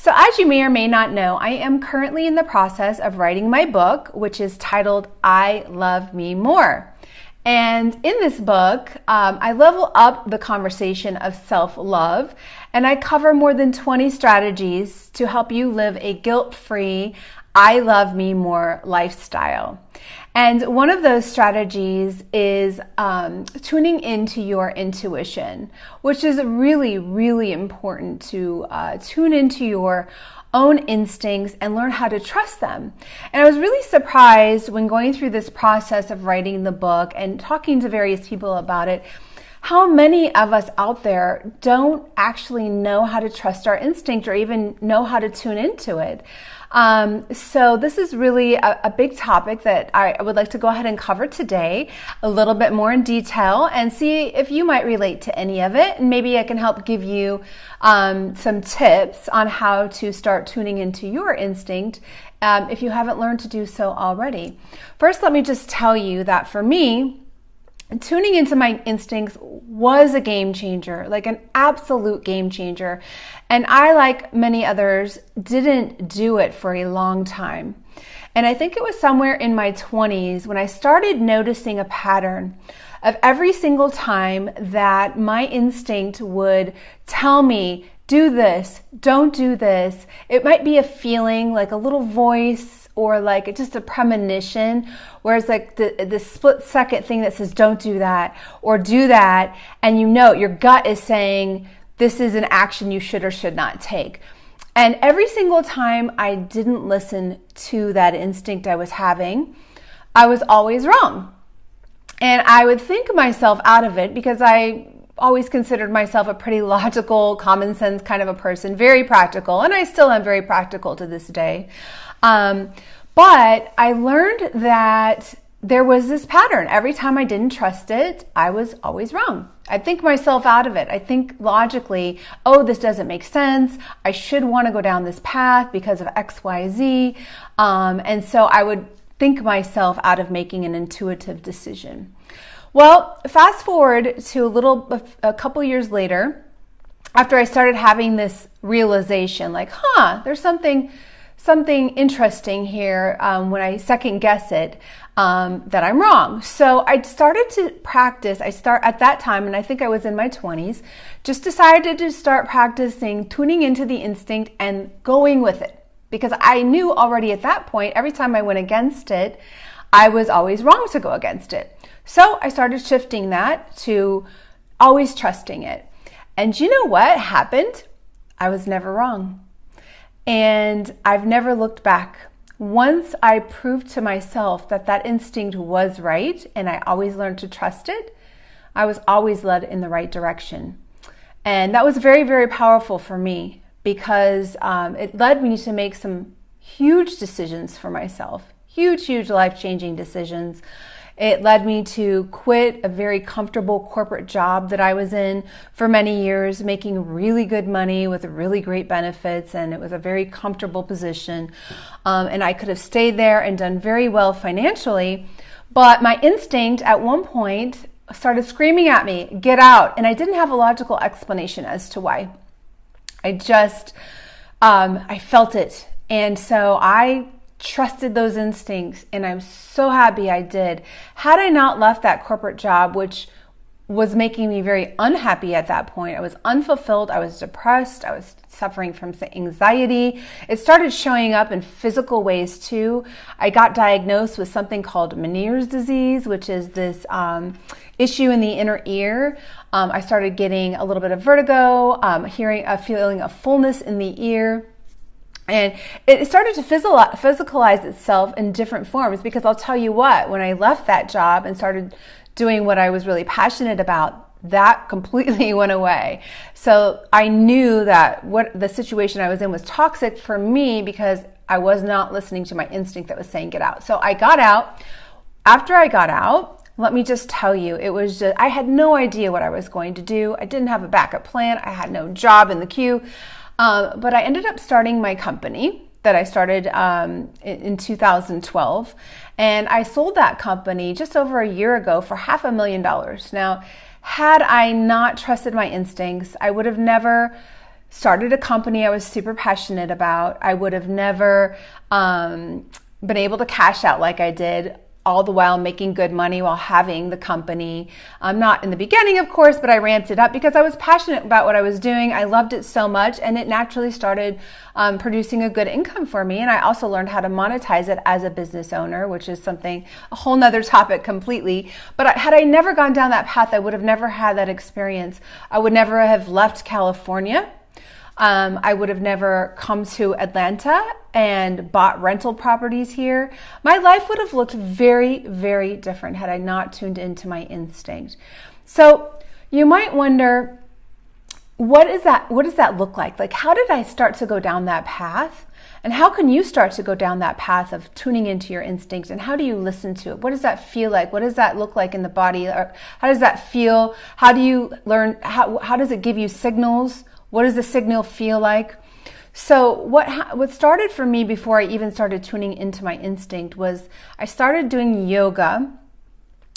So as you may or may not know, I am currently in the process of writing my book, which is titled I Love Me More. And in this book, I level up the conversation of self-love, and I cover more than 20 strategies to help you live a guilt-free, I love me more lifestyle. And one of those strategies is tuning into your intuition, which is really, really important to tune into your own instincts and learn how to trust them. And I was really surprised when going through this process of writing the book and talking to various people about it, how many of us out there don't actually know how to trust our instinct or even know how to tune into it. So this is really a big topic that I would like to go ahead and cover today a little bit more in detail and see if you might relate to any of it. And maybe I can help give you some tips on how to start tuning into your instinct if you haven't learned to do so already. First, let me just tell you that for me, tuning into my instincts was a game changer, like an absolute game changer. And I, like many others, didn't do it for a long time. And I think it was somewhere in my 20s when I started noticing a pattern of every single time that my instinct would tell me, do this, don't do this. It might be a feeling, like a little voice, or like just a premonition, whereas like the split second thing that says don't do that or do that, and you know your gut is saying this is an action you should or should not take. And every single time I didn't listen to that instinct I was having, I was always wrong. And I would think myself out of it because I always considered myself a pretty logical, common sense kind of a person, very practical, and I still am very practical to this day. But I learned that there was this pattern. Every time I didn't trust it, I was always wrong. I'd think myself out of it. I think logically, oh, this doesn't make sense. I should want to go down this path because of X, Y, Z. And so I would think myself out of making an intuitive decision. Well, fast forward to a couple years later, after I started having this realization, like, there's something interesting here when I second guess it, that I'm wrong. So I started to practice. At that time, and I think I was in my 20s, just decided to start practicing tuning into the instinct and going with it. Because I knew already at that point, every time I went against it, I was always wrong to go against it. So I started shifting that to always trusting it. And you know what happened? I was never wrong. And I've never looked back. Once I proved to myself that that instinct was right and I always learned to trust it, I was always led in the right direction. And that was very, very powerful for me because it led me to make some huge decisions for myself, huge, life-changing decisions. It led me to quit a very comfortable corporate job that I was in for many years, making really good money with really great benefits, and it was a very comfortable position. And I could have stayed there and done very well financially, but my instinct at one point started screaming at me, get out. And I didn't have a logical explanation as to why. I felt it. And so I trusted those instincts, and I'm so happy I did. Had I not left that corporate job, which was making me very unhappy at that point, I was unfulfilled, I was depressed, I was suffering from anxiety. It started showing up in physical ways too. I got diagnosed with something called Meniere's disease, which is this issue in the inner ear. I started getting a little bit of vertigo, feeling a fullness in the ear. And it started to physicalize itself in different forms, because I'll tell you what, when I left that job and started doing what I was really passionate about, that completely went away. So I knew that what the situation I was in was toxic for me because I was not listening to my instinct that was saying get out. So I got out. After I got out, let me just tell you, I had no idea what I was going to do. I didn't have a backup plan. I had no job in the queue. But I ended up starting my company that I started in 2012. And I sold that company just over a year ago for $500,000. Now, had I not trusted my instincts, I would have never started a company I was super passionate about. I would have never been able to cash out like I did, all the while making good money while having the company. Not in the beginning, of course, but I ramped it up because I was passionate about what I was doing. I loved it so much, and it naturally started producing a good income for me. And I also learned how to monetize it as a business owner, which is something, a whole nother topic completely. But had I never gone down that path, I would have never had that experience. I would never have left California. I would have never come to Atlanta and bought rental properties here. My life would have looked very, very different had I not tuned into my instinct. So you might wonder, what does that look like? Like, how did I start to go down that path? And how can you start to go down that path of tuning into your instincts? And how do you listen to it? What does that feel like? What does that look like in the body? Or how does that feel? How do you learn? How does it give you signals? What does the signal feel like? So what started for me before I even started tuning into my instinct was I started doing yoga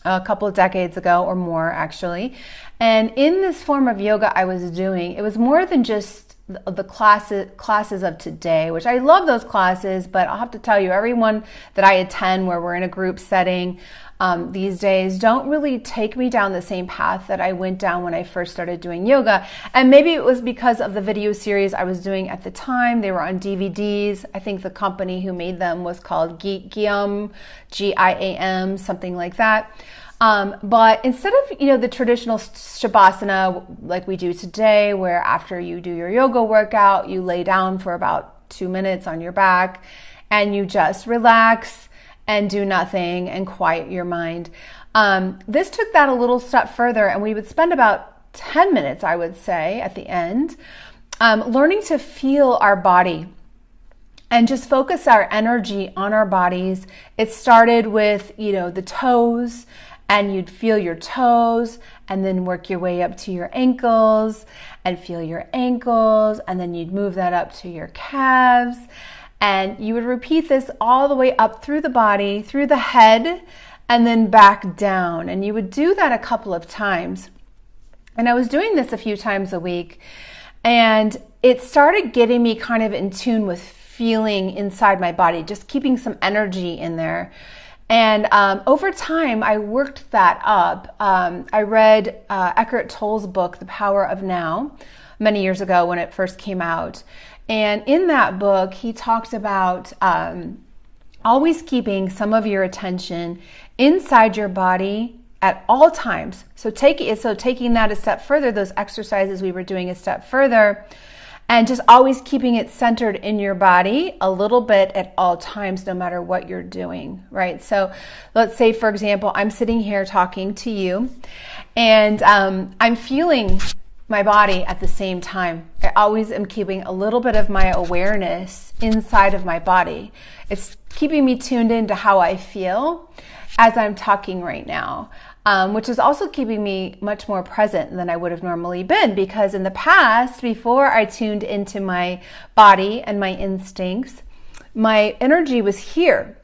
a couple of decades ago or more, actually. And in this form of yoga I was doing, it was more than just the classes of today, which I love those classes, but I'll have to tell you, everyone that I attend where we're in a group setting these days don't really take me down the same path that I went down when I first started doing yoga. And maybe it was because of the video series I was doing at the time. They were on DVDs. I think the company who made them was called Giam, Giam, something like that. But instead of, the traditional Shavasana like we do today, where after you do your yoga workout, you lay down for about 2 minutes on your back and you just relax and do nothing and quiet your mind. This took that a little step further, and we would spend about 10 minutes, I would say, at the end, learning to feel our body and just focus our energy on our bodies. It started with, the toes, and you'd feel your toes and then work your way up to your ankles and feel your ankles, and then you'd move that up to your calves. And you would repeat this all the way up through the body, through the head, and then back down. And you would do that a couple of times. And I was doing this a few times a week, and it started getting me kind of in tune with feeling inside my body, just keeping some energy in there. And over time, I worked that up. I read Eckhart Tolle's book, The Power of Now, many years ago when it first came out. And in that book, he talks about always keeping some of your attention inside your body at all times. So taking that a step further, those exercises we were doing a step further, and just always keeping it centered in your body a little bit at all times, no matter what you're doing, right? So let's say, for example, I'm sitting here talking to you, and I'm feeling my body at the same time. I always am keeping a little bit of my awareness inside of my body. It's keeping me tuned into how I feel as I'm talking right now, which is also keeping me much more present than I would have normally been, because in the past, before I tuned into my body and my instincts, my energy was here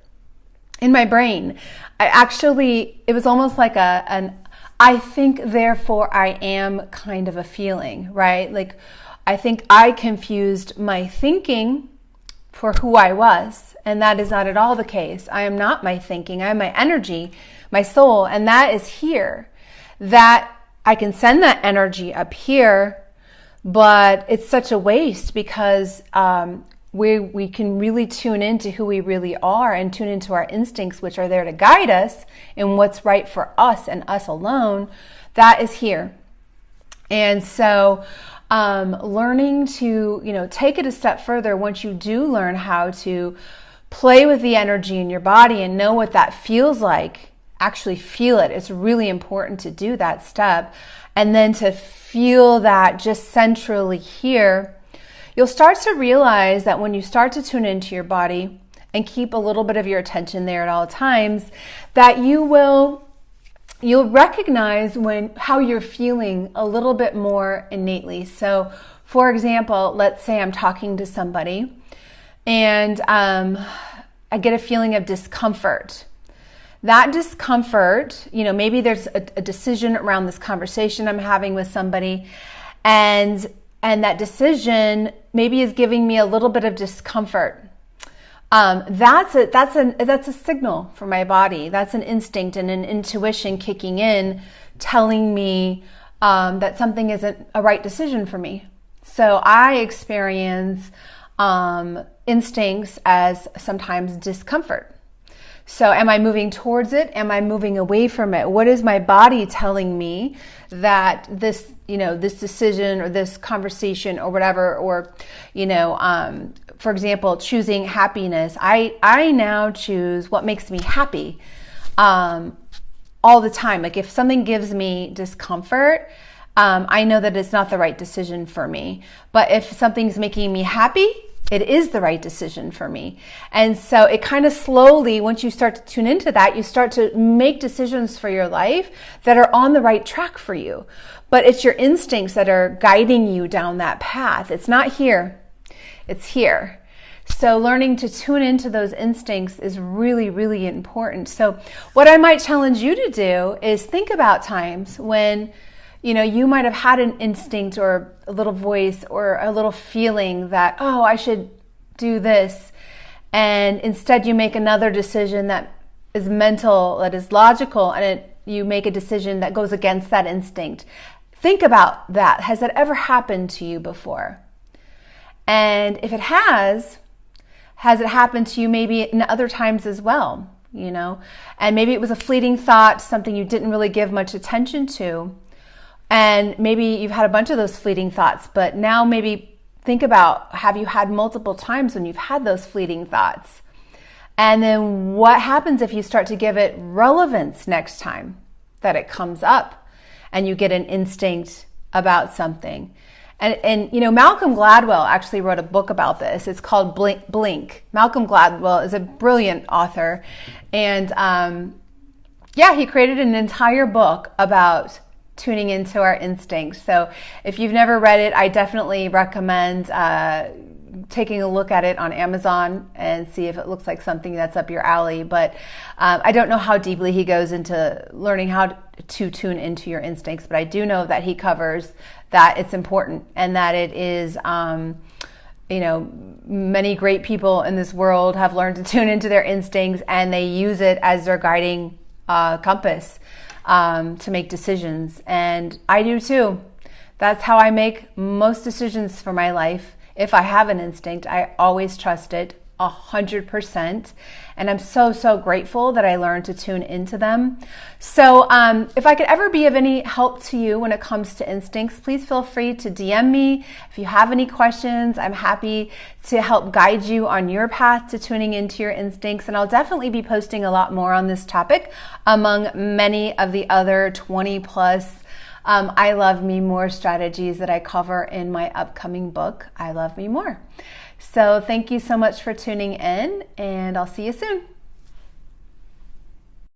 in my brain. It was almost like an I think, therefore I am kind of a feeling, right? Like, I think I confused my thinking for who I was, and that is not at all the case. I am not my thinking. I am my energy, my soul, and that is here. That I can send that energy up here, but it's such a waste because we can really tune into who we really are and tune into our instincts, which are there to guide us in what's right for us and us alone. That is here. And so learning to, take it a step further, once you do learn how to play with the energy in your body and know what that feels like, actually feel it. It's really important to do that step. And then to feel that just centrally here, you'll start to realize that when you start to tune into your body and keep a little bit of your attention there at all times, that you'll recognize how you're feeling a little bit more innately. So, for example, let's say I'm talking to somebody and I get a feeling of discomfort. That discomfort, maybe there's a decision around this conversation I'm having with somebody, and and that decision maybe is giving me a little bit of discomfort, that's a signal for my body. That's an instinct and an intuition kicking in, telling me that something isn't a right decision for me. So I experience instincts as sometimes discomfort. So am I moving towards it? Am I moving away from it? What is my body telling me that this decision or this conversation or whatever, or, for example, choosing happiness. I now choose what makes me happy all the time. Like if something gives me discomfort, I know that it's not the right decision for me. But if something's making me happy, it is the right decision for me. And so it kind of slowly, once you start to tune into that, you start to make decisions for your life that are on the right track for you. But it's your instincts that are guiding you down that path. It's not here, it's here. So learning to tune into those instincts is really, really important. So what I might challenge you to do is think about times when you might have had an instinct or a little voice or a little feeling that, oh, I should do this. And instead you make another decision that is mental, that is logical, and you make a decision that goes against that instinct. Think about that. Has that ever happened to you before? And if it has it happened to you maybe in other times as well? And maybe it was a fleeting thought, something you didn't really give much attention to. And maybe you've had a bunch of those fleeting thoughts, but now maybe think about, have you had multiple times when you've had those fleeting thoughts? And then what happens if you start to give it relevance next time that it comes up and you get an instinct about something? And Malcolm Gladwell actually wrote a book about this. It's called Blink. Malcolm Gladwell is a brilliant author. And he created an entire book about tuning into our instincts. So if you've never read it, I definitely recommend taking a look at it on Amazon and see if it looks like something that's up your alley. But I don't know how deeply he goes into learning how to tune into your instincts, but I do know that he covers that it's important and that it is, many great people in this world have learned to tune into their instincts, and they use it as their guiding compass to make decisions. And I do too. That's how I make most decisions for my life. If I have an instinct, I always trust it 100%. And I'm so, so grateful that I learned to tune into them. So if I could ever be of any help to you when it comes to instincts, please feel free to DM me. If you have any questions, I'm happy to help guide you on your path to tuning into your instincts. And I'll definitely be posting a lot more on this topic among many of the other 20 plus I Love Me More strategies that I cover in my upcoming book, I Love Me More. So thank you so much for tuning in, and I'll see you soon.